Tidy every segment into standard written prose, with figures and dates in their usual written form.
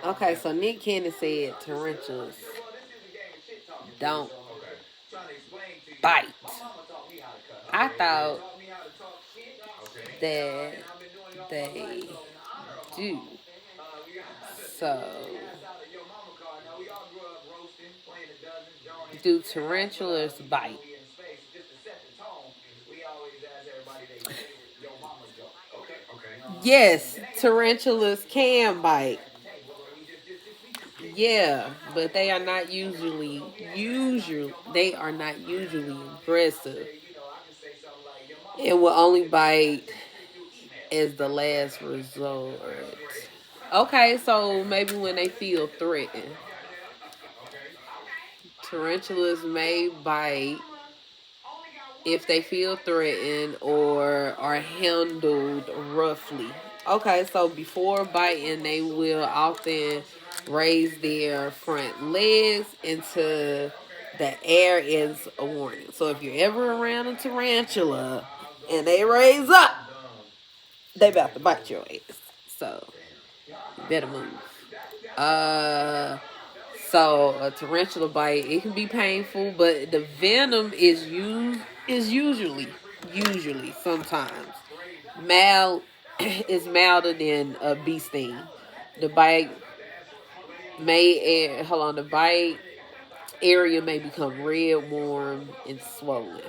Okay, so Nick Cannon said tarantulas don't bite. I thought that they do. So, do tarantulas bite? Yes, tarantulas can bite. Yeah, but they are not usually they are not usually aggressive. It will only bite as the last resort. Okay, so maybe when they feel threatened. Tarantulas may bite if they feel threatened or are handled roughly. Okay, so before biting, they will often raise their front legs into the air as a warning. So if you're ever around a tarantula and they raise up, they about to bite your ass. So you better move. Uh so a tarantula bite, it can be painful, but the venom is usually sometimes mild is milder than a bee sting. The bite the bite area may become red, warm, and swollen.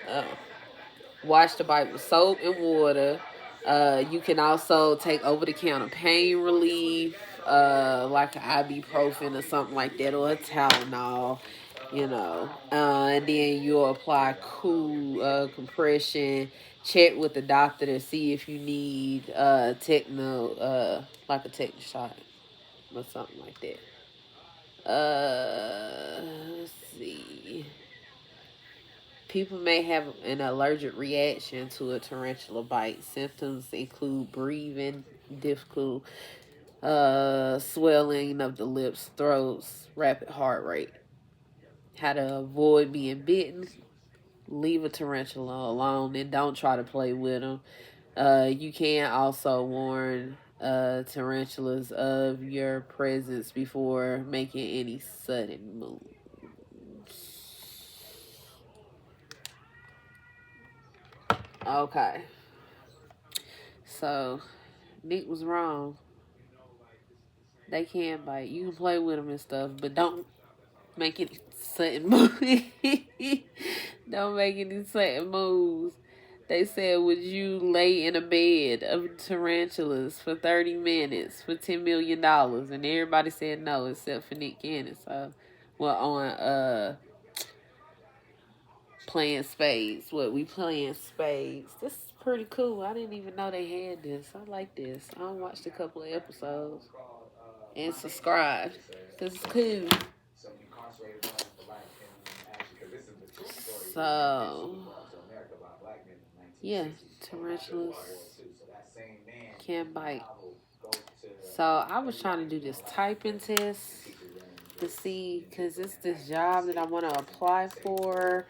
Uh, Wash the bite with soap and water. You can also take over the counter pain relief, like an ibuprofen or something like that, or a Tylenol, and then you'll apply cool compression. Check with the doctor to see if you need like a techno shot or something like that. Let's see. People may have an allergic reaction to a tarantula bite. Symptoms include breathing difficult, swelling of the lips, throats, rapid heart rate. How to avoid being bitten: leave a tarantula alone and don't try to play with them. You can also warn tarantulas of your presence before making any sudden moves. Okay, so Nick was wrong. They can bite. You can play with them and stuff, but don't make any sudden moves. Don't make any sudden moves. They said, would you lay in a bed of tarantulas for 30 minutes for $10 million? And everybody said no, except for Nick Cannon. So, well, on playing spades. What we playing spades. This is pretty cool. I didn't even know they had this. I like this. I watched a couple of episodes and subscribed. This is cool. So, yeah, tarantulas can bite. So I was trying to do this typing test to see, because it's this job that I want to apply for,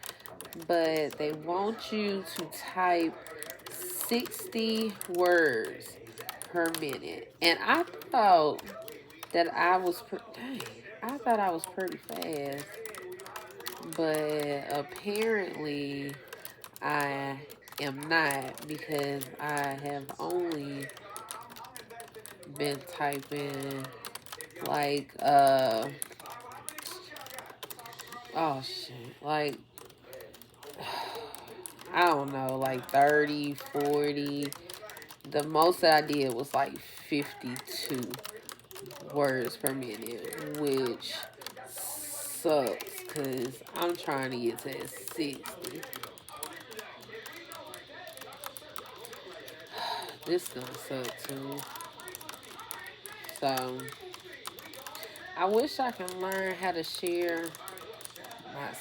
but they want you to type 60 words per minute. And I thought that I thought I was pretty fast, but apparently I am not, because I have only been typing like oh shit, like I don't know, like 30, 40. The most that I did was like 52 words per minute, which sucks because I'm trying to get to that 60. This gonna suck too. So I wish I can learn how to share my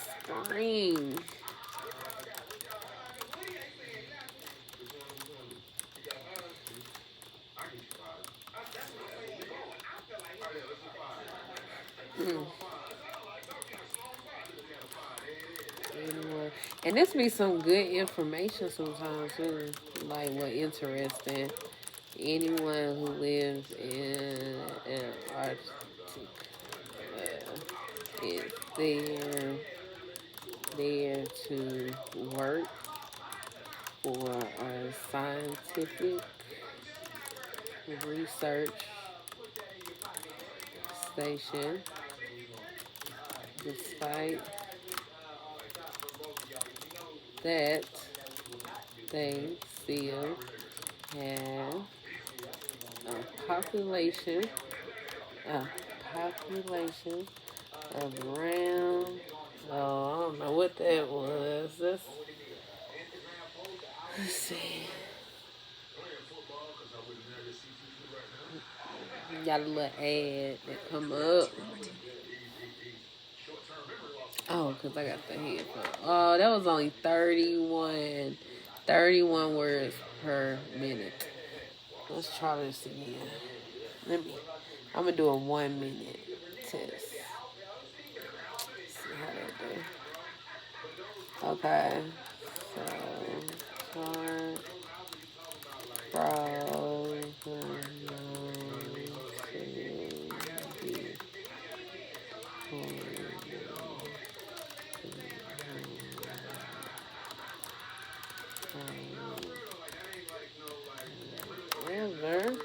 screen. Mm. Anyway. And this be some good information sometimes too. Like what interesting. Anyone who lives in Antarctica is there to work for a scientific research station, despite that they still have a a population of around, oh, I don't know what that was. Let's see. Got a little ad that come up. Oh, because I got the headphone. Oh, that was only 31 words per minute. Let's try this again. I'm going to do a 1 minute test. See how that do. Okay. So, whatever.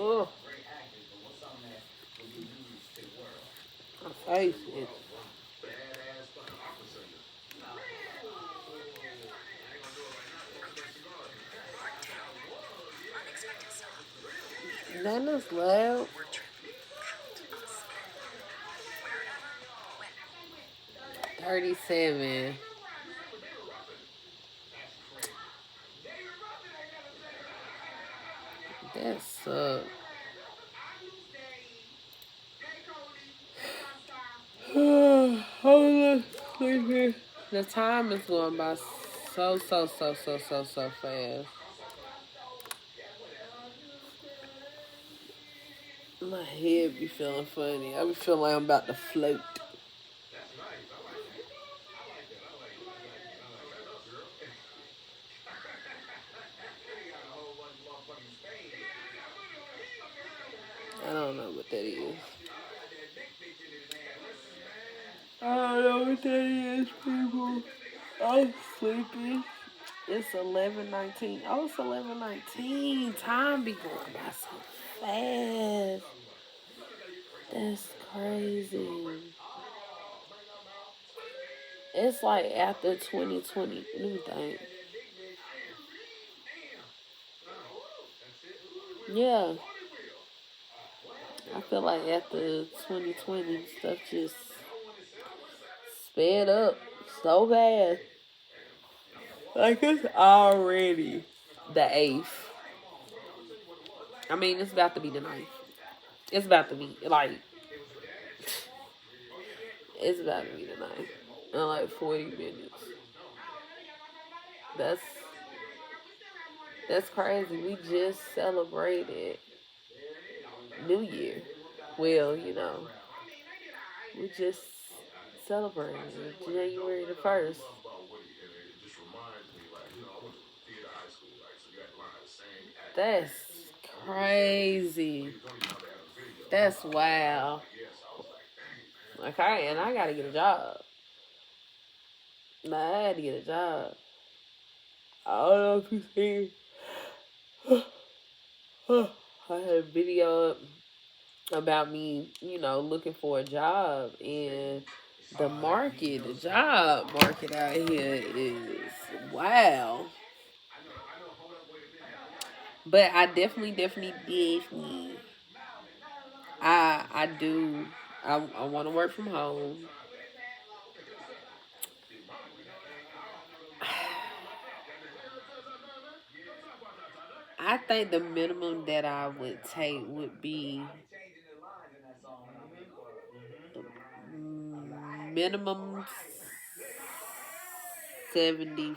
Oh, my face is. That is loud. 37. That sucks. Hold on, sleepy. The time is going by so fast. My head be feeling funny. I be feeling like I'm about to float. I don't know what that is. I don't know what that is, people. I'm sleepy. It's 11:19. Oh, it's 11:19. Time be going by so fast. That's crazy. It's like after 2020. Let me think. Yeah. I feel like after 2020, stuff just sped up so fast. Like it's already the 8th. I mean, it's about to be the 9th. It's about to be like, it's about to be the 9th in like 40 minutes. That's crazy. We just celebrated New Year. Well, we just celebrated January the 1st. That's crazy. That's wow. Okay, and I gotta get a job. Nah, I had to get a job. I don't know if you see. I had a video up about me, looking for a job, and the job market out here is wow. But I definitely. I do. I want to work from home. I think the minimum that I would take would be minimum 70,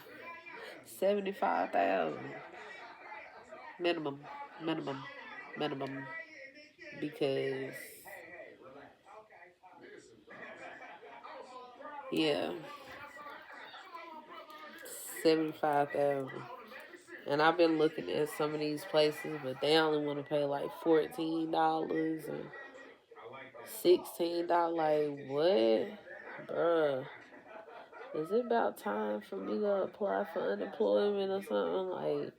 75,000. Minimum, minimum, minimum. Because, yeah, 75,000. And I've been looking at some of these places, but they only want to pay like $14 and $16. Like, what? Bruh. Is it about time for me to apply for unemployment or something? Like,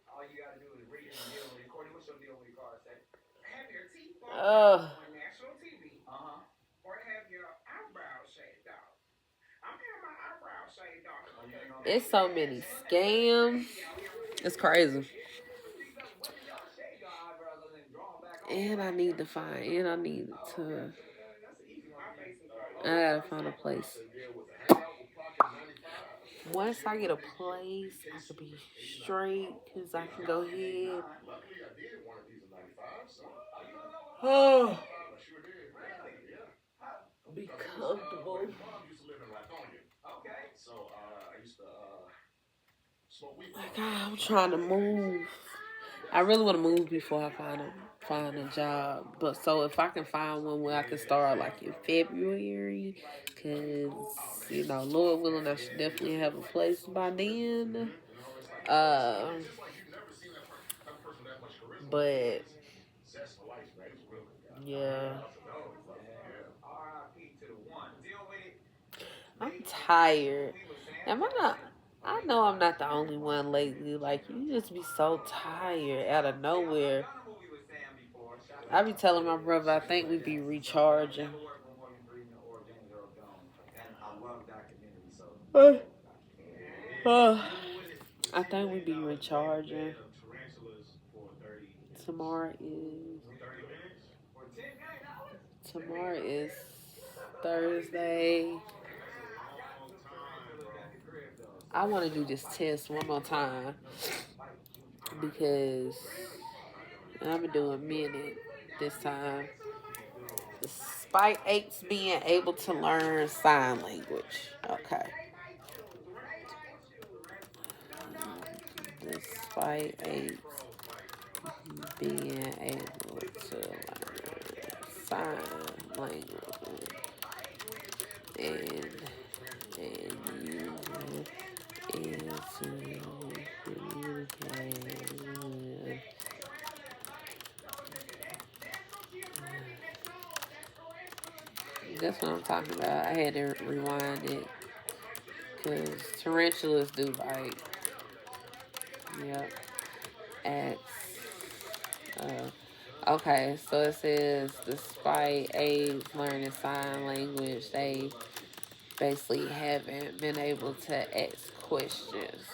oh, it's so many scams. It's crazy. And I need to find, and I need to, I gotta find a place. Once I get a place, I could be straight, because I can go ahead. Oh, be comfortable. Like, I'm trying to move. I really want to move before I find a job. But so if I can find one where I can start like in February, because Lord willing, I should definitely have a place by then. But yeah, I'm tired. Am I not? I know I'm not the only one lately. Like, you just be so tired out of nowhere. I be telling my brother, I think we be recharging. I think we be recharging. Tomorrow is Thursday. I want to do this test one more time because I'm gonna do a minute this time. Despite Apes being able to learn sign language. Okay. Despite Apes being able to learn sign language and use it to communicate with. That's what I'm talking about. I had to rewind it because tarantulas do like, yep, X. Okay, so it says despite Abe's learning sign language, they basically haven't been able to ask questions.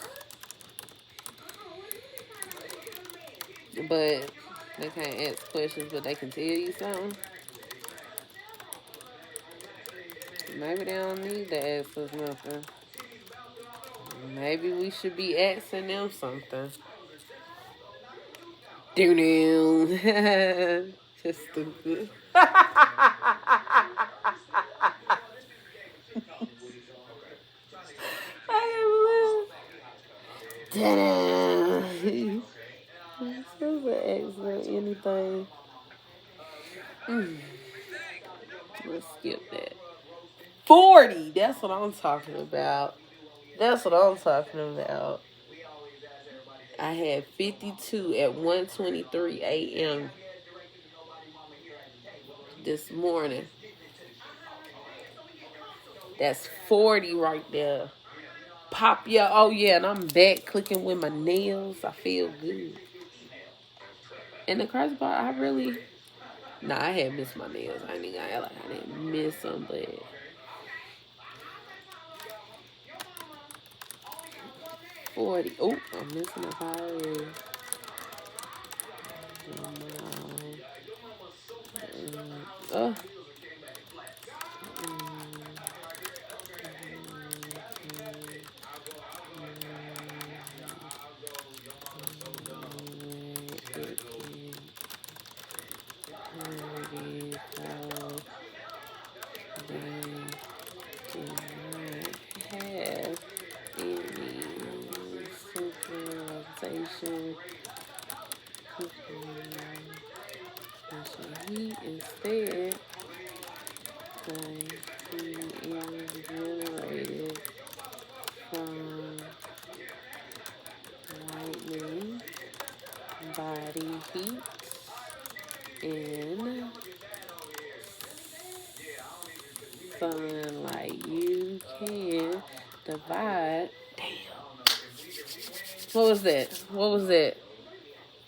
But they can't ask questions, but they can tell you something. Maybe they don't need to ask us nothing. Maybe we should be asking them something. Do just stupid. I can't believe. Super excellent. Anything. Let's skip that. 40. That's what I'm talking about. That's what I'm talking about. I had 52 at 1:23 a.m. this morning. That's 40 right there. Pop yeah. Oh yeah, and I'm back clicking with my nails. I feel good. And the crazy part, I had missed my nails. I didn't miss them, but 40. Oh, I'm missing a fire. Oh. do not have any synchronization heat. Instead, the heat is generated from lightning, body heat, and sunlight. You can divide. Damn. What was that? What was that?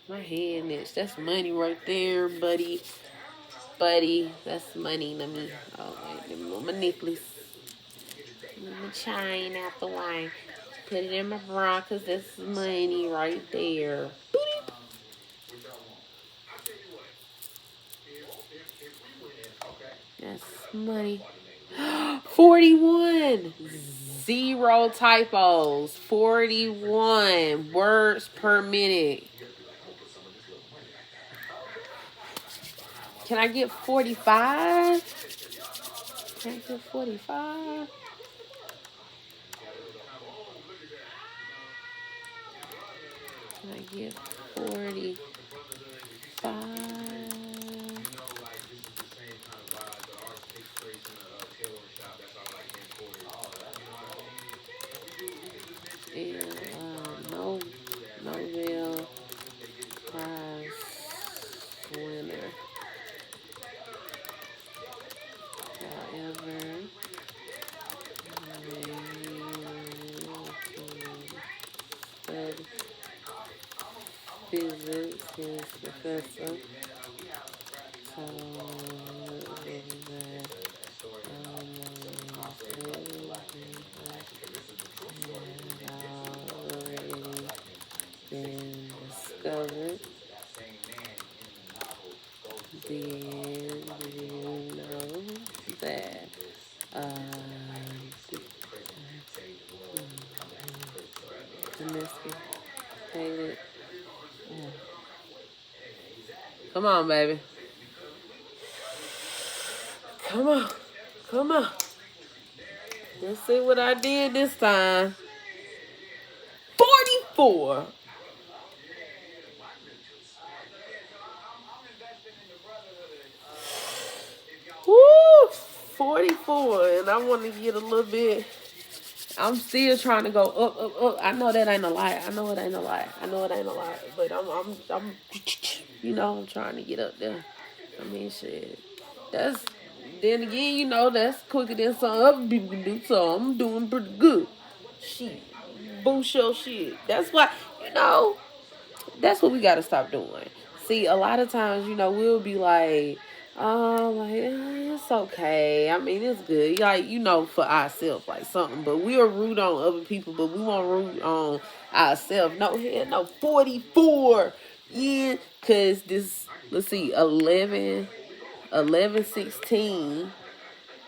My hand itch. That's money right there, buddy. Buddy, that's money to me. Oh, wait, my necklace. My chain out the way. Put it in my bra, because that's money right there. That's money. 41. Zero typos. 41 words per minute. Can I get 45? Can I get 45? Can I get 45? And Nobel Prize winner. However, studied physics, his professor told him that had already been discovered. Did you know that domesticated? Come on, baby. Come on. Come on. Let's see what I did this time. 44. Woo! 44. And I want to get a little bit. I'm still trying to go up. I know that ain't a lie. I know it ain't a lie. But I'm I'm trying to get up there. I mean, shit. That's, then again, that's quicker than some other people can do, so I'm doing pretty good. Shit. Boost your shit. That's why, that's what we got to stop doing. See, a lot of times, we'll be like, it's okay. I mean, it's good. Like, for ourselves, like something. But we'll root on other people, but we won't root on ourselves. No, hell no. 44. Yeah. Because this, let's see, 11:16.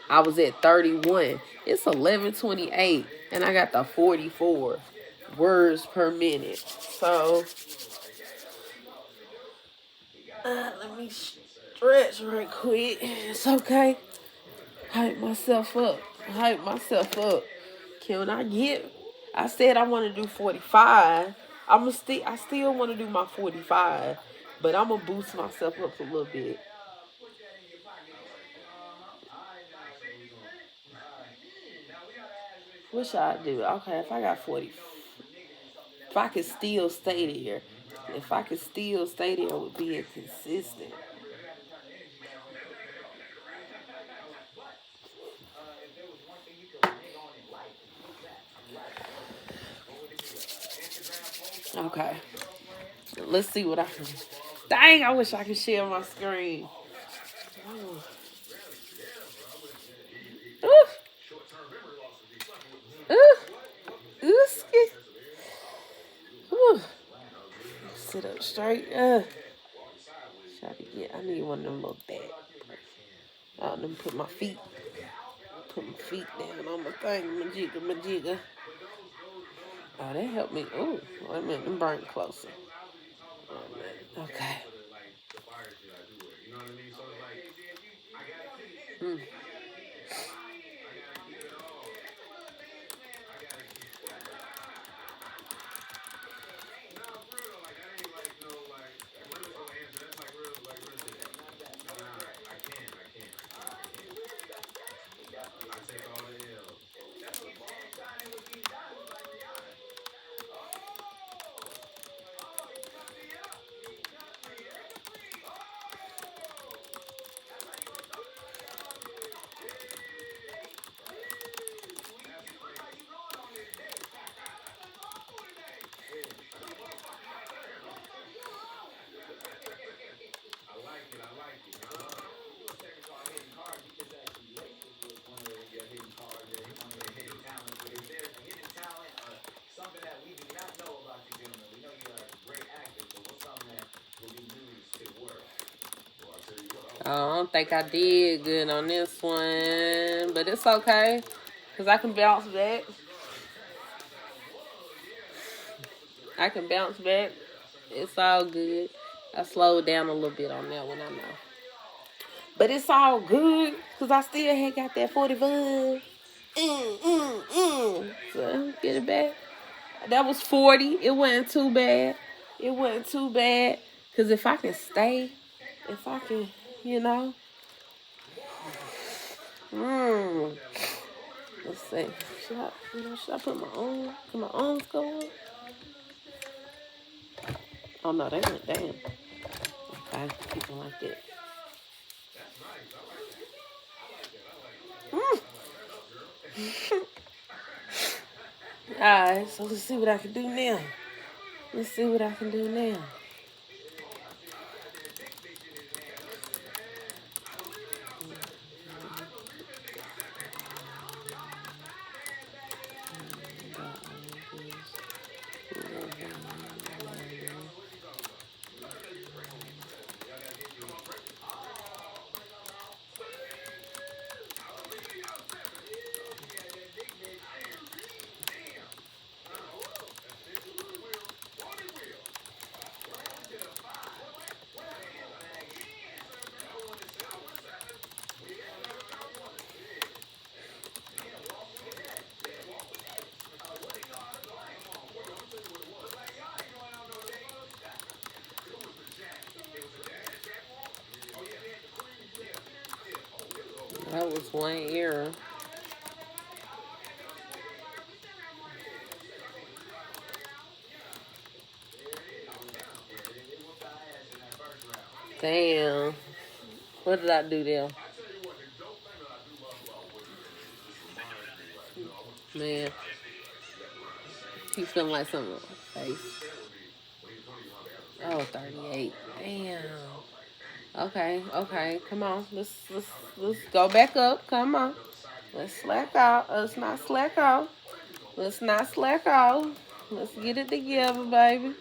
I was at 31. It's 11:28. And I got the 44 words per minute. So, let me stretch right quick. It's okay. Hype myself up. Can I get? I said I want to do 45. I still want to do my 45, but I'm gonna boost myself up a little bit. What should I do? Okay, if I got 40, if I could still stay there, with being consistent. Okay. Let's see what I can. Dang, I wish I could share my screen. Ooh. Ooh. Sit up straight. I need one of them little bags. Let me put my feet down on my thing. My jigger. Oh, that helped me. Oh, wait a minute. Let me bring it closer. Okay. don't think I did good on this one, but it's okay, because I can bounce back. I can bounce back. It's all good. I slowed down a little bit on that one, I know. But it's all good, because I still ain't got that 45. So, get it back. That was 40. It wasn't too bad. It wasn't too bad. Because if I can stay, if I can, you know. Let's see. Should I put my own? Can my arms go on? Oh, no, they went down. Okay, keep them like that. Alright, so let's see what I can do now. Let's see what I can do now. That was one error. Damn. What did I do there? Man. He's feeling like something on my face. Oh, 38. Damn. Okay. Come on. Let's go back up. Come on. Let's slack out. Let's not slack out. Let's not slack out. Let's get it together, baby.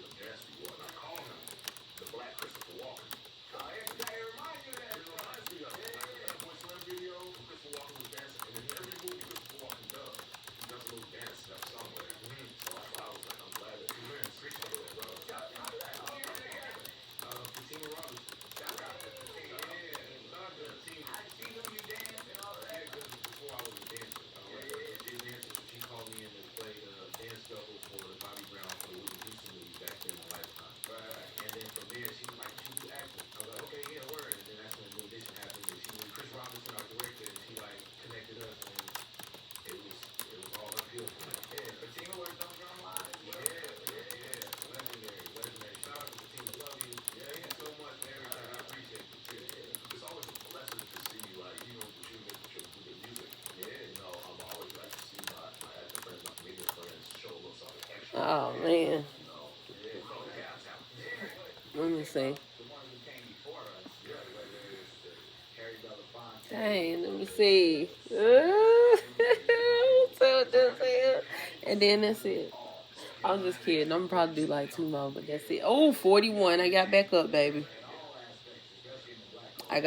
Oh, man. Let me see. Dang, let me see. And then that's it. I'm just kidding. I'm probably do like 2 more, but that's it. Oh, 41. I got back up, baby. I'm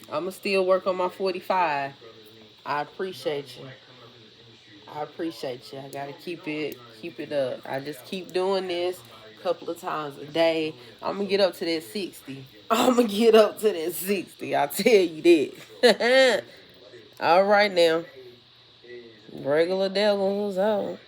going to still work on my 45. I appreciate you. I got to keep it up. I just keep doing this a couple of times a day. I'm going to get up to that 60. I tell you that. All right now. Regular devils out.